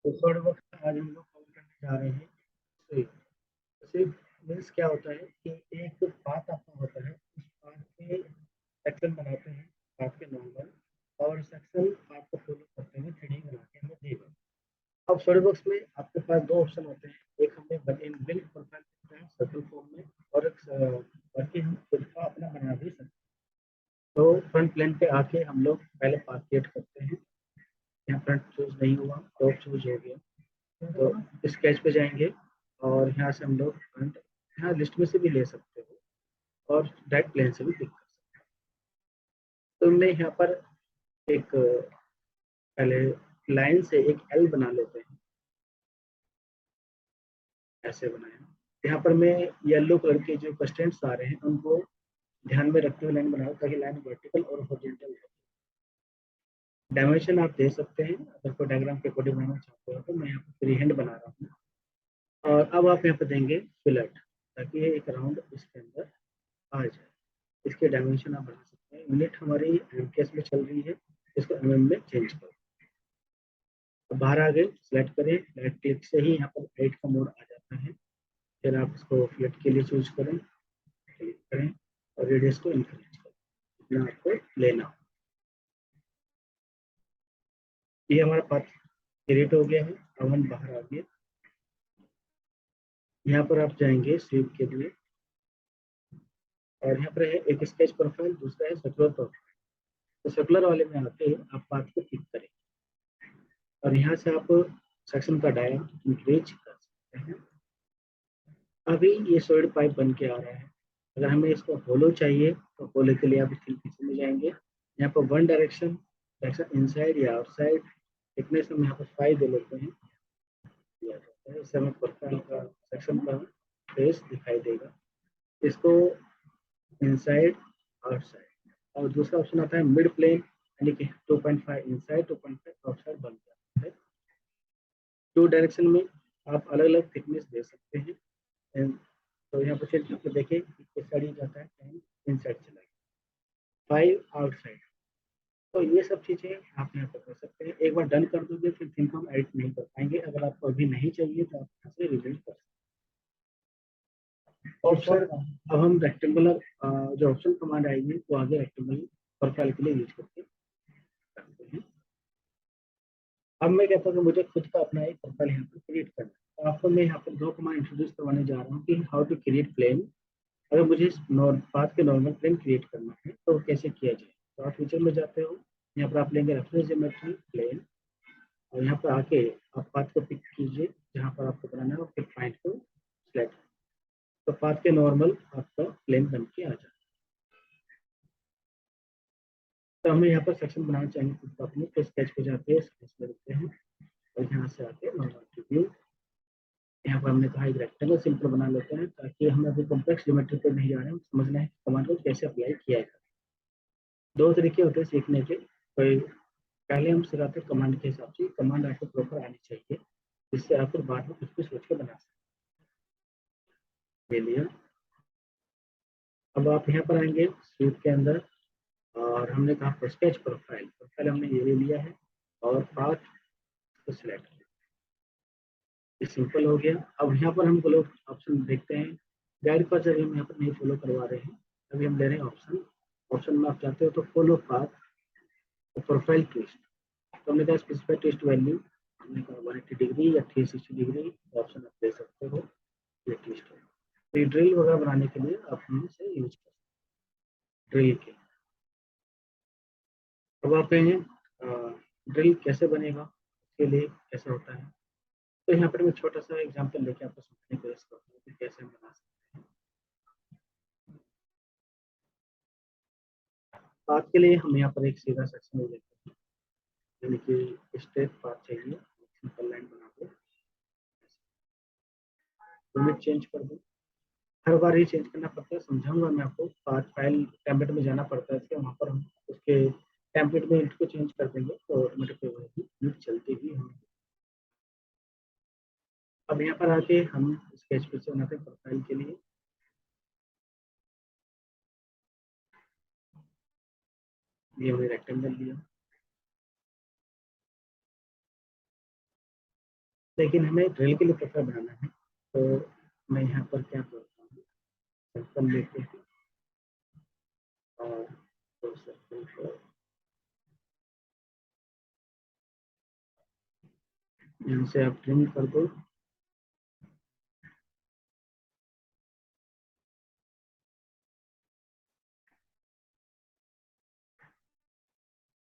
तो solid works में आज हम लोग कवर करने जा रहे हैं स्वीप। स्वीप मीन्स क्या होता है कि एक पाथ आपका होता है, उस पाथ के सेक्शन बनाते हैं, पाथ के नॉर्मल, और सेक्शन पाथ को फॉलो करते हुए थ्रेडिंग बना के हमें देगा। अब सॉलिड वर्क्स में आपके पास दो ऑप्शन होते हैं, एक हमें इन बिल्ड प्रोफाइल देता है सर्कल फॉर्म में, और एक बाकी हम खुद का अपना बना भी सकते हैं। तो फ्रंट प्लेन पे आके हम लोग पहले पाथ क्रिएट करते हैं। यहाँ फ्रंट चूज नहीं हुआ, टॉप चूज हो गया, तो स्केच पे जाएंगे और यहाँ से हम लोग फ्रंट, यहाँ लिस्ट में से भी ले सकते हो और डायरेक्ट प्लेन से भी पिक कर सकते हो। तो मैं यहाँ पर एक पहले लाइन से एक एल बना लेते हैं, ऐसे बनाया। यहाँ पर मैं येलो कलर के जो कंस्ट्रेंट्स आ रहे हैं उनको ध्यान में रखते हुए लाइन बनाऊँ ताकि लाइन वर्टिकल और हॉरिजॉन्टल हो। डायमेंशन आप दे सकते हैं, अगर कोई डायग्राम के अकॉर्डिंग बनाना चाहते हो तो मैं यहाँ पर फ्री हैंड बना रहा हूँ। और अब आप यहाँ पर देंगे फिलट, ताकि ये एक राउंड इसके अंदर आ जाए। इसके डायमेंशन आप बढ़ा सकते हैं। यूनिट हमारी एमकेएस में चल रही है, इसको एमएम में चेंज करो। अब बाहर आ गए, सेलेक्ट करें, राइट क्लिक से ही यहाँ पर एडिट का मोड आ जाता है। फिर आप इसको फिलट के लिए चूज करें, क्लिक करें और रेडियस को इंक्रीज करें जितना आपको लेना हो। ये हमारा पाथ क्रिएट हो गया है। अब हम बाहर आ गए, यहाँ पर आप जाएंगे स्वीप के लिए, और यहाँ पर है एक स्केच प्रोफाइल, दूसरा है सर्कुलर प्रोफाइल। तो सर्कुलर वाले में आके आप पाथ को क्लिक करें और यहाँ से आप सेक्शन का डायमीटर इंक्रीज कर सकते हैं। अभी ये सॉलिड पाइप बन के आ रहा है। अगर हमें इसको होलो चाहिए तो होलो के लिए आप इसके पीछे में जाएंगे, यहाँ पर वन डायरेक्शन, इनसाइड या आउटसाइड, थिकनेस हम यहाँ पर 5 दे लेते हैं। इससे हमें प्रोफाइल का सेक्शन का फेस दिखाई देगा। इसको इनसाइड आउटसाइड, और दूसरा ऑप्शन आता है मिड प्लेन, यानी कि 2.5 इनसाइड 2.5 आउटसाइड बन जाता है। 2 डायरेक्शन में आप अलग अलग थिकनेस दे सकते हैं। तो यहाँ पर चलिए देखिए इस साइड ही जाता है, 10 इनसाइड चला गया, 5 आउटसाइड। तो ये सब चीज़ें आप यहाँ पर कर सकते हैं। एक बार डन कर दोगे फिर थिंक हम एडिट नहीं कर पाएंगे। अगर आपको अभी नहीं चाहिए तो आप यहाँ से रिबिल्ड कर सकते हैं। और सर अब हम रेक्टेंगुलर जो ऑप्शन कमांड आएगी वो आगे रेक्टेंगुलर प्रोफाइल के लिए यूज करते हैं। अब मैं कहता हूँ कि मुझे खुद का अपना एक प्रोफाइल यहाँ पर क्रिएट करना है। तो आपको मैं यहाँ पर 2 कमांड इंट्रोड्यूस करवाने जा रहा हूँ कि हाउ टू क्रिएट प्लेन। अगर मुझे पाथ के नॉर्मल प्लेन क्रिएट करना है तो कैसे किया जाए। तो आप फीचर में जाते हो, यहाँ पर आप लेंगे रेफरेंस ज्योमेट्री प्लेन, और यहाँ पर आके आप पाथ को पिक कीजिए जहाँ पर आपको बनाना है और फिर पॉइंट को सिलेक्ट। तो पाथ के नॉर्मल आपका प्लेन बन के आ जाए। तो हमें यहाँ पर सेक्शन बनाना चाहिए खुद का अपने, तो स्केच पे जाते हैं, स्केच में रखते हैं और यहाँ से आके नॉर्मल व्यू, यहाँ पर हमने कहा एक रेक्टेंगल सिंपल बना लेते हैं ताकि हमें अभी कॉम्प्लेक्स ज्योमेट्री पे नहीं जा रहे हैं, समझना है कमांड को कैसे अप्लाई किया जाए। 2 तरीके होते हैं सीखने के। कोई पहले हम सिखाते हैं कमांड के हिसाब से, कमांड आपको प्रॉपर आनी चाहिए जिससे आप फिर बाद में कुछ भी सोच के बना सकते। ये लिया। अब आप यहाँ पर आएंगे स्वीप के अंदर, और हमने कहा स्केच प्रोफाइल, प्रोफाइल हमने ये ले लिया है और पाथ को सिलेक्ट किया। ये सिंपल हो गया। अब यहाँ पर हम लोग ऑप्शन देखते हैं, गाइड पर जब हम यहाँ पर नहीं फॉलो करवा रहे हैं, अभी हम ले रहे हैं ऑप्शन। ऑप्शन में आप चाहते हो तो फॉलो पाथ, प्रोफाइल ट्विस्ट, तो हमने कहा स्पेसिफाई ट्विस्ट वैल्यू, हमने कहा 180 डिग्री या 360 डिग्री, ऑप्शन आप दे सकते हो। ये ट्विस्ट है, तो ड्रिल वगैरह बनाने के लिए आप हम से यूज कर ड्रिल के। अब आप कहेंगे ड्रिल कैसे बनेगा, उसके लिए कैसे होता है। तो यहाँ पर मैं छोटा सा एग्जांपल लेके आपको समझने की कोशिश करता हूँ कि कैसे हम बना सकते हैं। पाथ के लिए हम यहाँ पर एक सीधा सेक्शन ले लेते हैं, यानी कि स्ट्रेट पाथ चाहिए, सिंपल लाइन बना दो, लिमिट चेंज कर दो। हर बार ही चेंज करना पड़ता है, समझाऊंगा मैं आपको। पाथ फाइल टेम्पलेट में जाना पड़ता है, वहाँ पर हम उसके टेम्पलेट में इंट को चेंज कर देंगे तो ऑटोमेटिक इंट चलती ही होगी। अब यहाँ पर आके हम स्केच फिर से बनाते हैं प्रोफाइल के लिए। ये हमने रेक्टेंगल लिया, लेकिन हमें ड्रिल के लिए प्रोफाइल बनाना है, तो मैं यहाँ पर क्या करता हूँ, सर्कल लेते हैं और तो सर्कल को यहाँ से आप ट्रिम कर दो।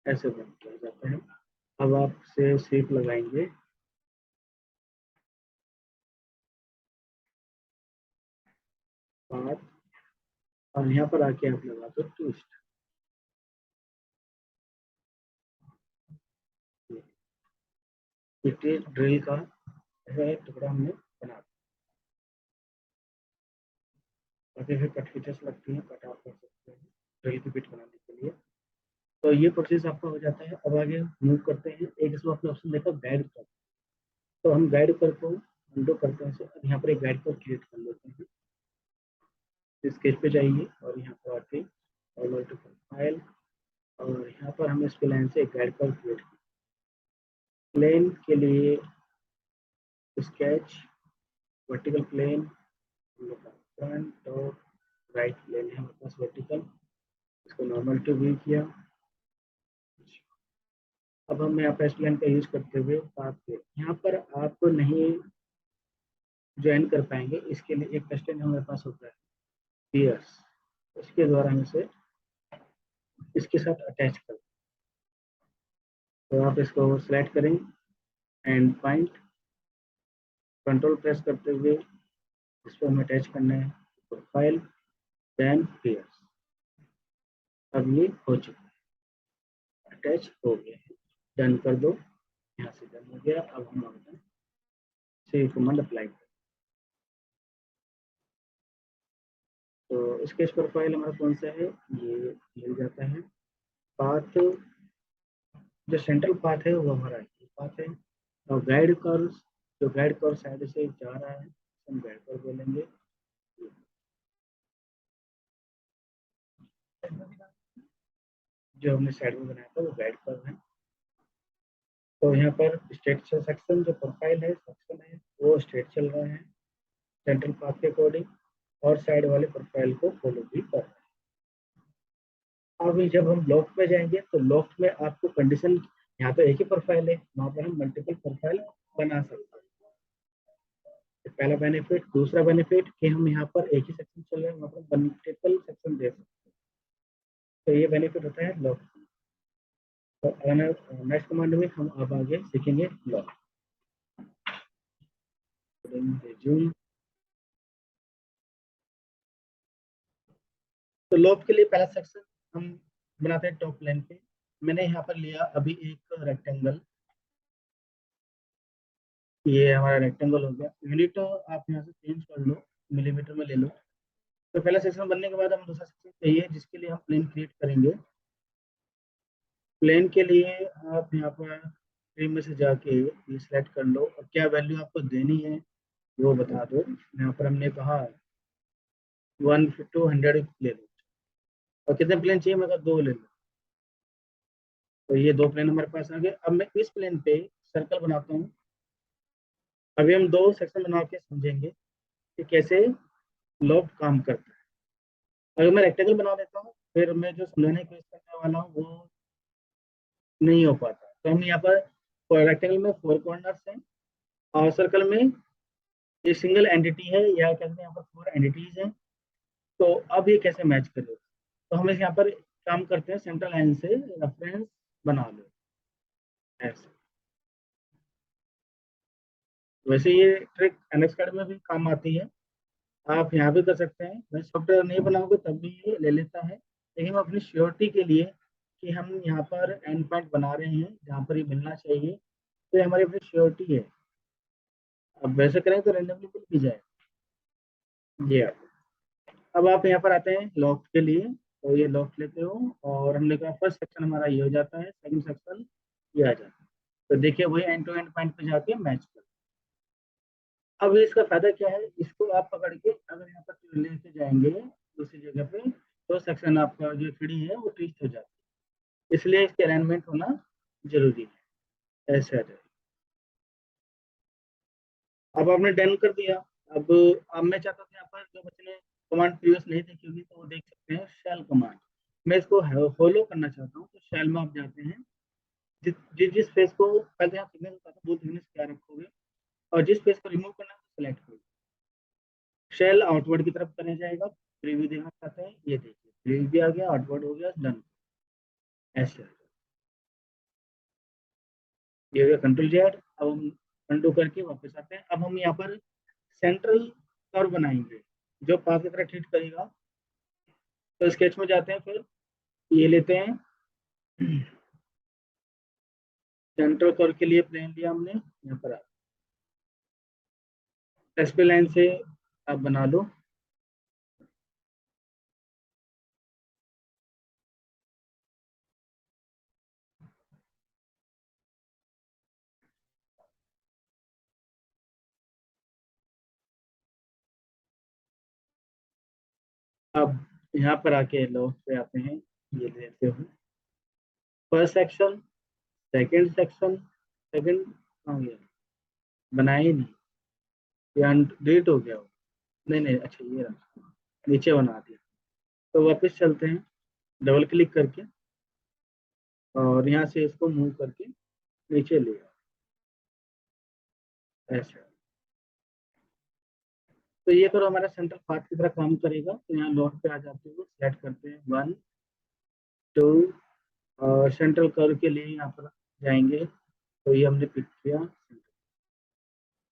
ऐसे बन किया जाता है। अब आप से शेप लगाएंगे, पाथ, और यहाँ पर आके आप लगा दो ट्विस्ट। ये ड्रिल का है टुकड़ा हमने बना दिया। बाकी फिर कट फीचर्स लगती हैं, कट आप कर सकते हैं ड्रिल की बिट बनाने के लिए। तो ये प्रोसेस आपका हो जाता है। अब आगे मूव करते हैं। एक इसमें आपने ऑप्शन देखा गाइड कर, तो हम गाइड कर को अंडो करते हैं। अब यहाँ पर एक गाइड कर क्रिएट कर लेते हैं। स्केच पे जाइए और यहाँ पर आके और टू फाइल, और यहाँ पर हम इसके लाइन से एक गाइड कर क्रिएट कर, प्लेन के लिए स्केच, वर्टिकल प्लेन, फ्रंट और राइट प्लेन है हमारे पास वर्टिकल, इसको नॉर्मल टू व्यू किया। अब हम यहाँ पर स्प्लाइन का यूज करते हुए पाथ पे यहाँ पर आपको नहीं ज्वाइन कर पाएंगे, इसके लिए एक कंस्ट्रेंट हमारे पास होता है पियर्स, इसके द्वारा हम इसे इसके साथ अटैच कर, तो आप इसको सेलेक्ट करें, एंड पॉइंट, कंट्रोल प्रेस करते हुए इसको हमें अटैच करना है, प्रोफाइल, देन पियर्स। अब ये हो चुका है, अटैच हो गया है, डन कर दो। यहाँ से डन हो गया। अब हम आगे से कमांड अप्लाई करें। तो स्केच प्रोफाइल हमारा कौन सा है, ये मिल जाता है। पाथ, जो सेंट्रल पाथ है वो हमारा ये पाथ है, और गाइड कर, जो गाइड कर साइड से जा रहा है हम गाइड कर बोलेंगे। जो हमने साइड में बनाया था वो गाइड कर है। तो यहाँ पर स्टेट सेक्शन, जो प्रोफाइल है सेक्शन है वो स्टेट चल रहा है सेंट्रल पाथ के अकॉर्डिंग, और साइड वाले प्रोफाइल को फॉलो भी कर रहा है। अब जब हम लॉफ्ट में जाएंगे तो लॉफ्ट में आपको कंडीशन, यहाँ तो एक ही प्रोफाइल है, वहाँ पर हम मल्टीपल प्रोफाइल बना सकते हैं। पहला बेनिफिट। दूसरा बेनिफिट कि हम यहाँ पर एक ही सेक्शन चल रहे हैं, वहाँ पर मल्टीपल सेक्शन दे सकते हैं, तो ये बेनिफिट होता है लॉक। तो नेक्स्ट कमांड में हम अब आगे सीखेंगे लॉक। रिज्यूम, तो लॉक के लिए पहला सेक्शन हम बनाते हैं टॉप लाइन पे। मैंने यहाँ पर लिया अभी एक रेक्टेंगल, ये हमारा रेक्टेंगल हो गया। यूनिट आप यहाँ से चेंज कर लो, मिलीमीटर में ले लो। तो पहला सेक्शन बनने के बाद हम दूसरा सेक्शन चाहिए जिसके लिए हम प्लेन क्रिएट करेंगे। प्लेन के लिए आप यहाँ पर ट्री में से जाके ये सिलेक्ट कर लो, और क्या वैल्यू आपको देनी है वो बता दो। यहाँ पर हमने कहा 1 to 100 ले लो, और कितने प्लेन चाहिए, मैं दो ले लो। तो ये दो प्लेन हमारे पास आ गए। अब मैं इस प्लेन पे सर्कल बनाता हूँ। अभी हम दो सेक्शन बना के समझेंगे कि कैसे लॉफ्ट काम करता है। अगर मैं रेक्टेंगल बना देता हूँ फिर मैं जो समझाने की कोशिश करने वाला हूँ वो नहीं हो पाता। तो हम यहाँ पर रेक्टेंगल में 4 कॉर्नर्स हैं, और सर्कल में ये सिंगल एंटिटी है, या कहते हैं यहाँ पर 4 एंटिटीज हैं। तो अब ये कैसे मैच करेगा, तो हम इस यहाँ पर काम करते हैं, सेंट्रल लाइन से रेफरेंस बना लो ऐसे। वैसे ये ट्रिक एनएक्स कार्ड में भी काम आती है, आप यहाँ भी कर सकते हैं। मैं सॉफ्टवेयर नहीं बनाओगे तब भी ये ले लेता है, लेकिन हम अपनी श्योरिटी के लिए कि हम यहाँ पर एंड पॉइंट बना रहे हैं जहाँ पर ये मिलना चाहिए, तो ये हमारी अपनी श्योरिटी है। अब वैसे करें तो रेंडमली मिल भी जाए। जी हाँ। अब आप यहाँ पर आते हैं लॉफ्ट के लिए, तो ये लॉफ्ट लेते हो, और हमने कहा फर्स्ट सेक्शन हमारा ये हो जाता है, सेकंड सेक्शन ये आ जाता है। तो देखिए वही एंड टू एंड पॉइंट पे जाके मैच कर। अब इसका फायदा क्या है, इसको आप पकड़ के अगर यहाँ पर लेके जाएंगे दूसरी जगह पे, तो सेक्शन आपका जो थ्री है वो ट्विस्ट हो जाता है, इसलिए इसके अलाइनमेंट होना जरूरी है। ऐसे आ जाए। अब आपने डन कर दिया। अब मैं चाहता था यहाँ पर जो बच्चे ने कमांड प्रीवियस नहीं देखी होगी तो वो देख सकते हैं शेल कमांड। मैं इसको फॉलो करना चाहता हूँ तो शेल में आप जाते हैं। जिस फेस को पहले यहाँ थिकनेस बताता हूँ, वो थिकनेस क्या रखोगे और जिस फेस को रिमूव करना है तो सिलेक्ट करोगे। शेल आउटवर्ड की तरफ करने जाएगा। प्रीव्यू देखना चाहते हैं, ये देखिए प्रीव्यू भी आ गया, आउटवर्ड हो गया, डन। ऐसे ये हो गया कंट्रोल जेड। अब हम अंडू करके वापस आते हैं। अब हम यहाँ पर सेंट्रल कर्व बनाएंगे जो पास की तरह ट्रीट करेगा। तो स्केच में जाते हैं, फिर ये लेते हैं। सेंट्रल कर्व के लिए प्लेन लिया हमने, यहाँ पर एसपी लाइन से आप बना लो। अब यहाँ पर आके लॉस्ट पे आते हैं, ये लेते हो first section, second section, second हो गया, बनाया ही नहीं, या डिलीट हो गया हो। नहीं नहीं, अच्छा ये रहा, नीचे बना दिया। तो वापस चलते हैं, डबल क्लिक करके और यहाँ से इसको मूव करके नीचे ले आओ, ऐसा। तो ये करो, हमारा सेंटर पाथ की तरह काम करेगा। तो यहाँ लॉट पे आ जाते हो, सेलेक्ट करते हैं 1 2 और सेंट्रल कर्व के लिए यहाँ पर जाएंगे। तो ये हमने पिक किया,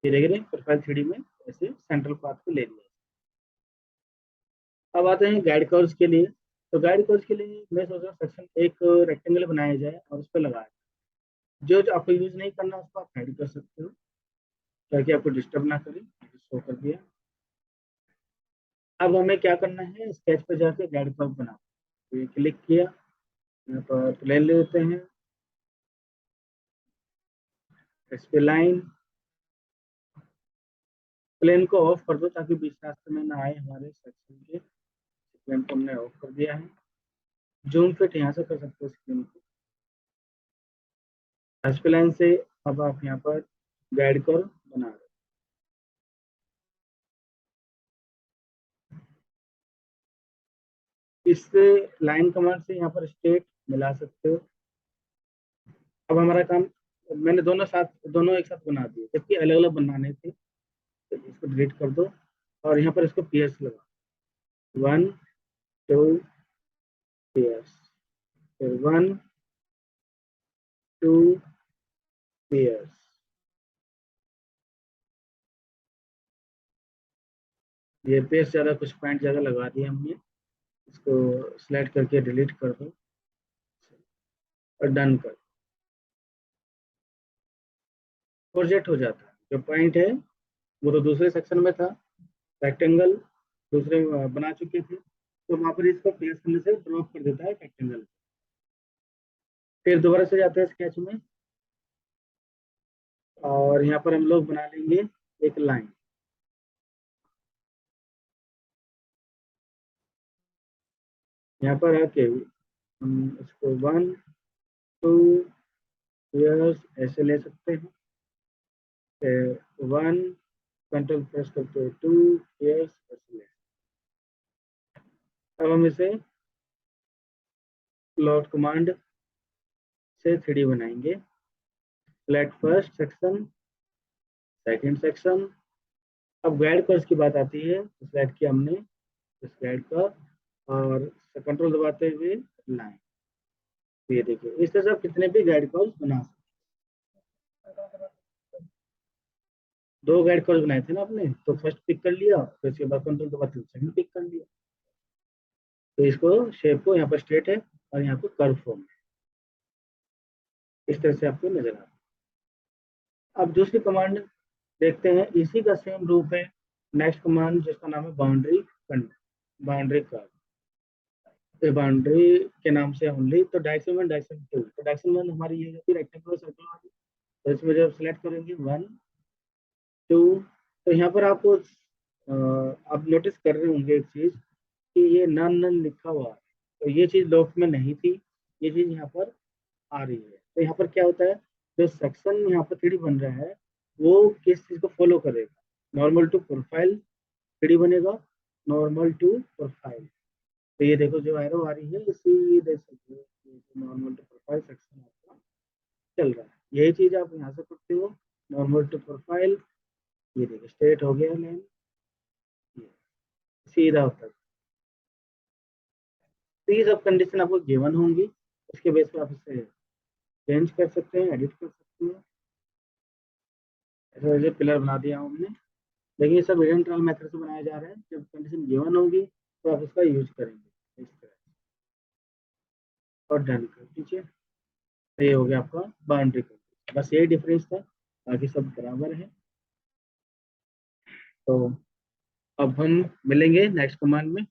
धीरे धीरे प्रोफाइल 3D में ऐसे सेंट्रल पाथ को ले लिया। अब आते हैं गाइड कर्व्स के लिए। तो गाइड कर्व्स के लिए मैं सोच रहा हूँ सेक्शन एक रेक्टेंगल बनाया जाए और उस पर लगाया जाए। जो आपको यूज नहीं करना उसको आप हाइड कर सकते हो ताकि आपको डिस्टर्ब ना करे। शो कर दिया। अब हमें क्या करना है, स्केच पे जाके गाइड कर्व बना। तो ये क्लिक किया, यहाँ पर प्लेन ले लेते हैं, इस पे लाइन, प्लेन को ऑफ कर दो ताकि बीच रास्ते में ना आए हमारे सेक्शन के। प्लेन को हमने ऑफ कर दिया है। जूम फिट यहाँ से कर सकते हो स्क्रीन को, एस पे लाइन से। अब आप यहाँ पर गाइड कर्व बना रहे हो। इससे लाइन कमांड से यहाँ पर स्टेट मिला सकते हो। अब हमारा काम, मैंने दोनों एक साथ बना दिए जबकि अलग अलग बनाने थे। तो इसको डिलीट कर दो और यहाँ पर इसको पीएस लगा, 1 2 पीएस, फिर 1 2 पीएस। ये पेज ज़्यादा, कुछ पॉइंट ज़्यादा लगा दिए हमने। इसको सिलेक्ट करके डिलीट कर दो और डन कर, प्रोजेक्ट हो जाता है। जो पॉइंट है वो तो दूसरे सेक्शन में था, रेक्टेंगल दूसरे बना चुके थे, तो वहाँ पर इसको प्लेस करने से ड्रॉप कर देता है रेक्टेंगल। फिर दोबारा से जाते हैं स्केच में और यहाँ पर हम लोग बना लेंगे एक लाइन। यहाँ पर आके हम इसको 1 2 ईयर्स ऐसे ले सकते हैं, फिर 1 कंट्रोल प्रेस करते हुए 2 ईयर्स ऐसे ले। अब हम इसे प्लॉट कमांड से 3D बनाएंगे। Flat first section, second section. अब गाइड कर्व्स की बात आती है, तो सेलेक्ट किया हमने इस गाइड का और कंट्रोल दबाते हुए लाइन। तो ये देखिए इस तरह से आप कितने भी गाइड कर्व्स बना सकते हैं। दो गाइड कर्व्स बनाए थे ना आपने, तो फर्स्ट पिक कर लिया, फिर उसके बाद कंट्रोल दबाते हुए सेकंड पिक कर लिया। तो इसको शेप को यहाँ पर स्ट्रेट है और यहाँ पर कर्व फॉर्म है, इस तरह से आपको नजर आता है। अब दूसरी कमांड देखते हैं, इसी का सेम रूप है नेक्स्ट कमांड जिसका नाम है बाउंड्री बाउंड्री कर्व। तो बाउंड्री के नाम से ओनली, तो डायरेक्शन 1 डायरेक्शन 2। तो डायरेक्शन 1 हमारी ये होती है रेक्टेंगुलर सर्कल वाली। तो इसमें जब सेलेक्ट करेंगे 1 2, तो यहाँ पर आपको आप नोटिस कर रहे होंगे एक चीज कि ये नन नन लिखा हुआ है। तो ये चीज लॉफ्ट में नहीं थी, ये चीज यहाँ पर आ रही है। तो यहाँ पर क्या होता है, जो सेक्शन यहाँ पर 3D बन रहा है वो किस चीज को फॉलो करेगा, नॉर्मल टू प्रोफाइल 3D बनेगा, नॉर्मल टू प्रोफाइल। तो ये देखो जो एरो आ रही है इसी देख सकते हो, नॉर्मल टू प्रोफाइल सेक्शन आपका चल रहा है। यही चीज आप यहाँ से करते हो, नॉर्मल टू प्रोफाइल, ये देखो स्ट्रेट हो गया लाइन, सीधा होता है। तो ये सब कंडीशन आपको गिवन होंगी, उसके बेस पे आप इसे चेंज कर सकते हैं, एडिट कर सकते हैं। ऐसे वैसे पिलर बना दिया हूँ हमने, लेकिन ये सब हिडन ट्रायल मेथड से बनाया जा रहा है। जब कंडीशन गिवन होगी तो आप इसका यूज करेंगे इस तरह से, और डन कर दीजिए। तो ये हो गया आपका बाउंड्री का, बस यही डिफरेंस था, बाकी सब बराबर है। तो अब हम मिलेंगे नेक्स्ट कमांड में।